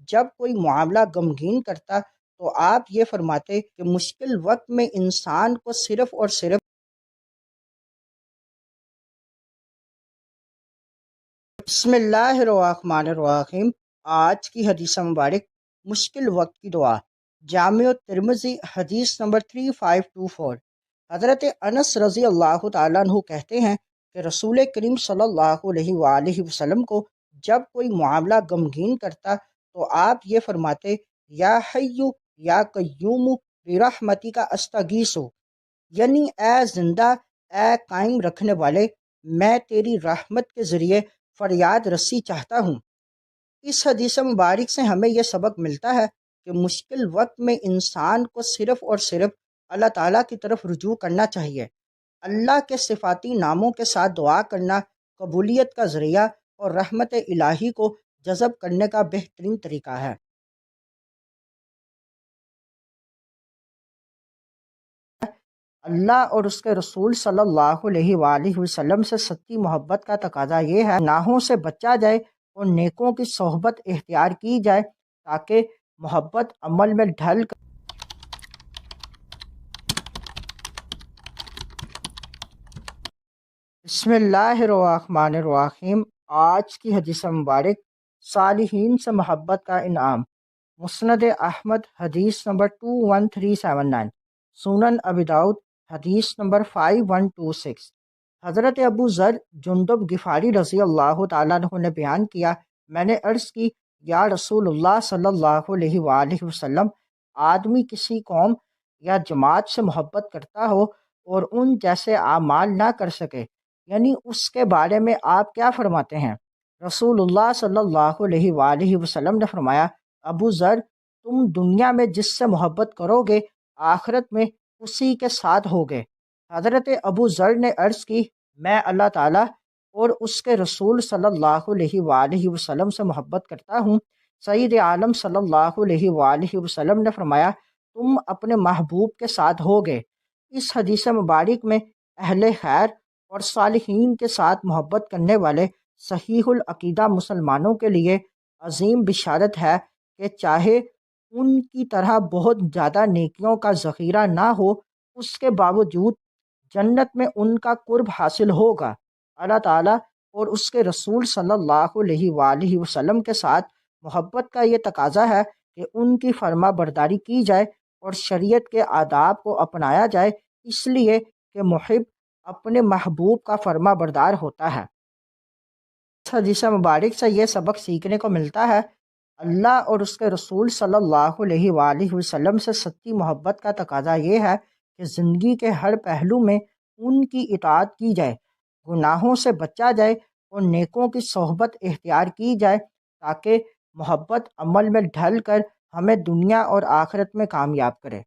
جب کوئی معاملہ غمگین کرتا تو آپ یہ فرماتے کہ مشکل وقت میں انسان کو صرف اور صرف بسم اللہ الرحمن الرحیم۔ آج کی حدیث مبارک مشکل وقت کی دعا، جامع ترمذی، حدیث نمبر 3524۔ حضرت انس رضی اللہ تعالیٰ عنہ کہتے ہیں کہ رسول کریم صلی اللہ علیہ وآلہ وسلم کو جب کوئی معاملہ غمگین کرتا تو آپ یہ فرماتے، یا حیو یا قیوم برحمتی کا استغیثو، یعنی اے زندہ، اے قائم رکھنے والے، میں تیری رحمت کے ذریعے فریاد رسی چاہتا ہوں۔ اس حدیث مبارک سے ہمیں یہ سبق ملتا ہے کہ مشکل وقت میں انسان کو صرف اور صرف اللہ تعالیٰ کی طرف رجوع کرنا چاہیے۔ اللہ کے صفاتی ناموں کے ساتھ دعا کرنا قبولیت کا ذریعہ اور رحمت الہی کو جذب کرنے کا بہترین طریقہ ہے۔ اللہ اور اس کے رسول صلی اللہ علیہ وآلہ وسلم سے سچی محبت کا تقاضا یہ ہے گناہوں سے بچا جائے اور نیکوں کی صحبت اختیار کی جائے تاکہ محبت عمل میں ڈھل کر بسم اللہ الرحمن الرحیم۔ آج کی حدیث مبارک صالحین سے محبت کا انعام، مسند احمد، حدیث نمبر 21379، سنن ابی داؤد، حدیث نمبر 5126۔ حضرت ابو ذر جندب غفاری رضی اللہ تعالیٰ عنہ نے بیان کیا، میں نے عرض کی، یا رسول اللہ صلی اللہ علیہ وآلہ وسلم، آدمی کسی قوم یا جماعت سے محبت کرتا ہو اور ان جیسے اعمال نہ کر سکے، یعنی اس کے بارے میں آپ کیا فرماتے ہیں؟ رسول اللہ صلی اللہ علیہ وآلہ وسلم نے فرمایا، ابو ذر، تم دنیا میں جس سے محبت کرو گے آخرت میں اسی کے ساتھ ہوگے۔ حضرت ابو ذر نے عرض کی، میں اللہ تعالیٰ اور اس کے رسول صلی اللہ علیہ وآلہ وسلم سے محبت کرتا ہوں۔ سید عالم صلی اللہ علیہ وآلہ وسلم نے فرمایا، تم اپنے محبوب کے ساتھ ہوگے۔ اس حدیث مبارک میں اہل خیر اور صالحین کے ساتھ محبت کرنے والے صحیح العقیدہ مسلمانوں کے لیے عظیم بشارت ہے کہ چاہے ان کی طرح بہت زیادہ نیکیوں کا ذخیرہ نہ ہو، اس کے باوجود جنت میں ان کا قرب حاصل ہوگا۔ اللہ تعالیٰ اور اس کے رسول صلی اللہ علیہ وآلہ وسلم کے ساتھ محبت کا یہ تقاضا ہے کہ ان کی فرما برداری کی جائے اور شریعت کے آداب کو اپنایا جائے، اس لیے کہ محب اپنے محبوب کا فرما بردار ہوتا ہے۔ اس حدیث مبارک سے یہ سبق سیکھنے کو ملتا ہے، اللہ اور اس کے رسول صلی اللہ علیہ وآلہ وسلم سے سچی محبت کا تقاضا یہ ہے کہ زندگی کے ہر پہلو میں ان کی اطاعت کی جائے، گناہوں سے بچا جائے اور نیکوں کی صحبت اختیار کی جائے تاکہ محبت عمل میں ڈھل کر ہمیں دنیا اور آخرت میں کامیاب کرے۔